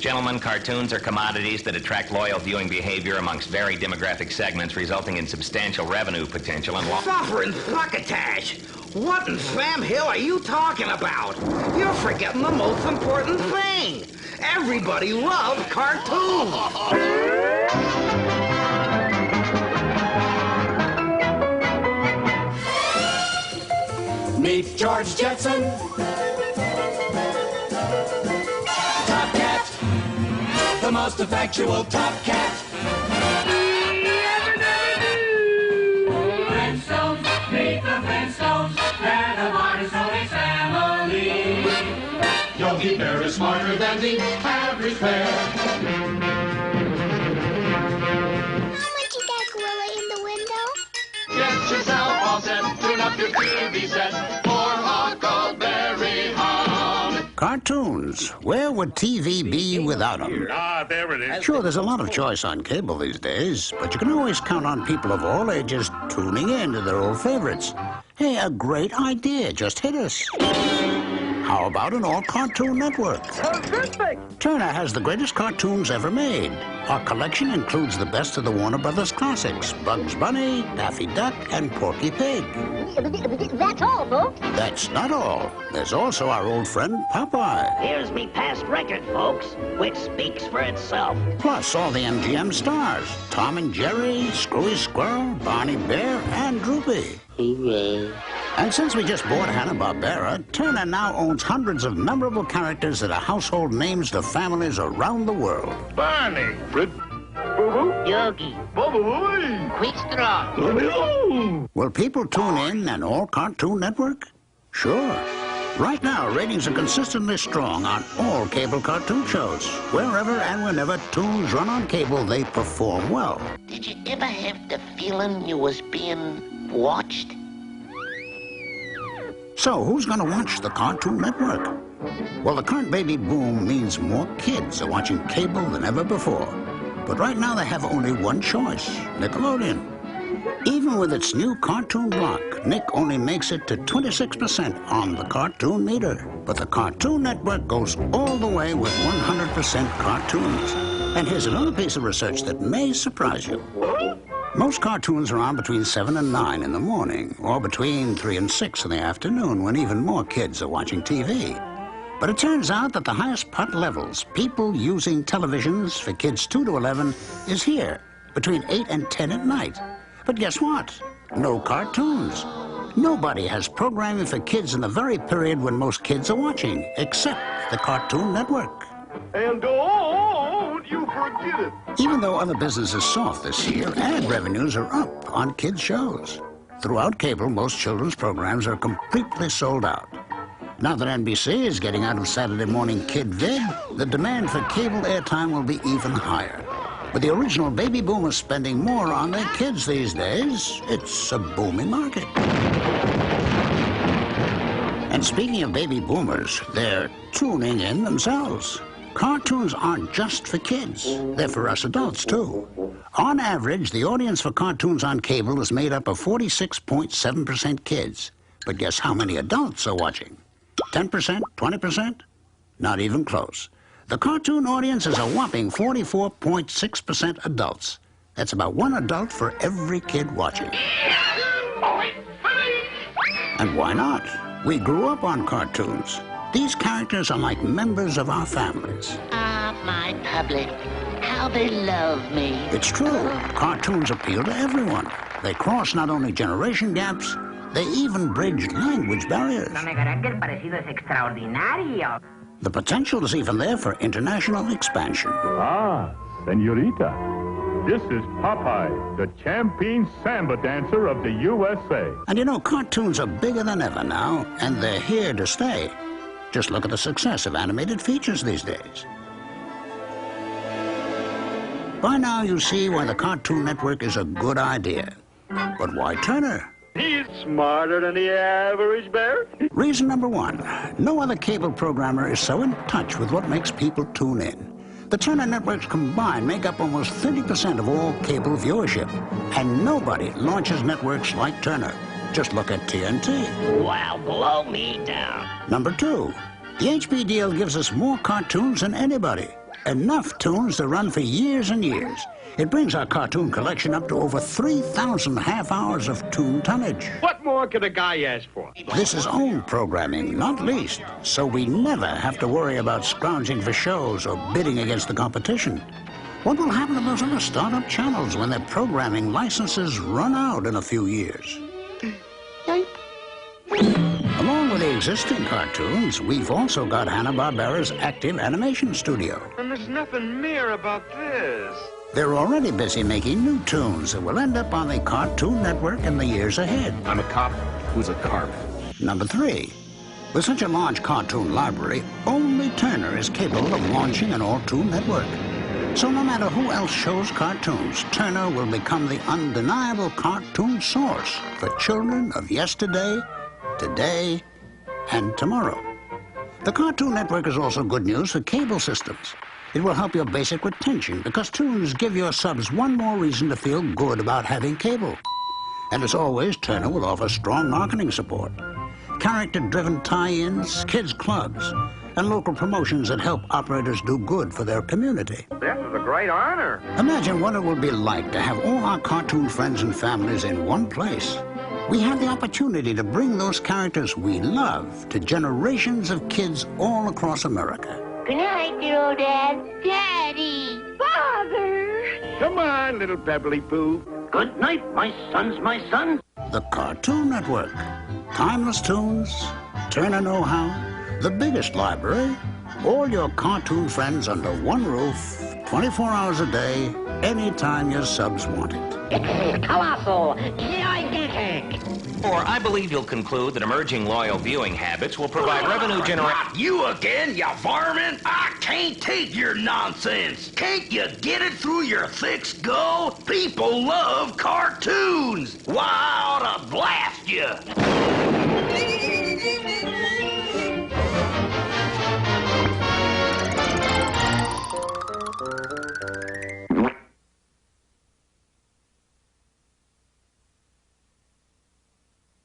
Gentlemen, cartoons are commodities that attract loyal viewing behavior amongst varied demographic segments, resulting in substantial revenue potential and Suffering succotash! What in Sam Hill are you talking about? You're forgetting the most important thing. Everybody loves cartoons. Meet George Jetson. Top Cat. The most effectual Top Cat. Flintstones, meet the Flintstones. They're the smartest Tony family. Yogi Bear is smarter than the average bear. How much is that gorilla in the window? Get yourself all set. Tune up your TV set for Huckleberry Hound. Cartoons. Where would TV be without them? Ah, there it is. Sure, there's a lot of choice on cable these days, but you can always count on people of all ages tuning in to their old favorites. Hey, a great idea just hit us. How about an all-cartoon network? Terrific! Turner has the greatest cartoons ever made. Our collection includes the best of the Warner Brothers classics, Bugs Bunny, Daffy Duck, and Porky Pig. That's all, folks. That's not all. There's also our old friend Popeye. Here's me past record, folks, which speaks for itself. Plus all the MGM stars, Tom and Jerry, Screwy Squirrel, Barney Bear, and Droopy. Hooray. And since we just bought Hanna-Barbera, Turner now owns hundreds of memorable characters that are household names to families around the world. Barney. Fred. Boo-boo. Yogi. Boo-boo. Quick Straw. Boo-boo. Will people tune in an all-cartoon network? Sure. Right now, ratings are consistently strong on all cable cartoon shows. Wherever and whenever tunes run on cable, they perform well. Did you ever have the feeling you was being watched? So, who's going to watch the Cartoon Network? Well, the current baby boom means more kids are watching cable than ever before. But right now they have only one choice, Nickelodeon. Even with its new cartoon block, Nick only makes it to 26% on the cartoon meter. But the Cartoon Network goes all the way with 100% cartoons. And here's another piece of research that may surprise you. Most cartoons are on between 7 and 9 in the morning, or between 3 and 6 in the afternoon, when even more kids are watching TV. But it turns out that the highest part levels, people using televisions for kids 2 to 11, is here, between 8 and 10 at night. But guess what? No cartoons. Nobody has programming for kids in the very period when most kids are watching, except the Cartoon Network. And don't you forget it. Even though other business is soft this year, ad revenues are up on kids' shows. Throughout cable, most children's programs are completely sold out. Now that NBC is getting out of Saturday morning kid vid, the demand for cable airtime will be even higher. With the original baby boomers spending more on their kids these days, it's a booming market. And speaking of baby boomers, they're tuning in themselves. Cartoons aren't just for kids. They're for us adults, too. On average, the audience for cartoons on cable is made up of 46.7% kids. But guess how many adults are watching? 10%? 20%? Not even close. The cartoon audience is a whopping 44.6% adults. That's about one adult for every kid watching. And why not? We grew up on cartoons. These characters are like members of our families. Ah, my public, how they love me. It's true. Cartoons appeal to everyone. They cross not only generation gaps, they even bridge language barriers. The potential is even there for international expansion. Ah, senorita. This is Popeye, the champion samba dancer of the USA. And you know, cartoons are bigger than ever now, and they're here to stay. Just look at the success of animated features these days. By now, you see why the Cartoon Network is a good idea. But why Turner? He's smarter than the average bear. Reason number one, no other cable programmer is so in touch with what makes people tune in. The Turner networks combined make up almost 30% of all cable viewership. And nobody launches networks like Turner. Just look at TNT. Wow, blow me down. Number two, the HB deal gives us more cartoons than anybody. Enough tunes to run for years and years. It brings our cartoon collection up to over 3,000 half-hours of tune tonnage. What more could a guy ask for? This is own programming, not least, so we never have to worry about scrounging for shows or bidding against the competition. What will happen to those other startup channels when their programming licenses run out in a few years? Along with the existing cartoons, we've also got Hanna-Barbera's active animation studio. And there's nothing mere about this. They're already busy making new tunes that will end up on the Cartoon Network in the years ahead. I'm a cop who's a carp. Number 3. With such a large cartoon library, only Turner is capable of launching an all-tune network. So no matter who else shows cartoons, Turner will become the undeniable cartoon source for children of yesterday, today, and tomorrow. The Cartoon Network is also good news for cable systems. It will help your basic retention because tunes give your subs one more reason to feel good about having cable. And as always, Turner will offer strong marketing support, character-driven tie-ins, kids clubs, and local promotions that help operators do good for their community. This is a great honor. Imagine what it will be like to have all our cartoon friends and families in one place. We have the opportunity to bring those characters we love to generations of kids all across America. Good night, dear old Dad. Daddy. Father! Come on, little Pebbly Pooh. Good night, my sons, my sons. The Cartoon Network. Timeless tunes, Turner know-how, the biggest library, all your cartoon friends under one roof, 24 hours a day, anytime your subs want it. Colossal. Gigantic. Or I believe you'll conclude that emerging loyal viewing habits will provide revenue generation. Not you again, you varmint! I can't take your nonsense! Can't you get it through your thick skull? People love cartoons! Why, I ought to blast you!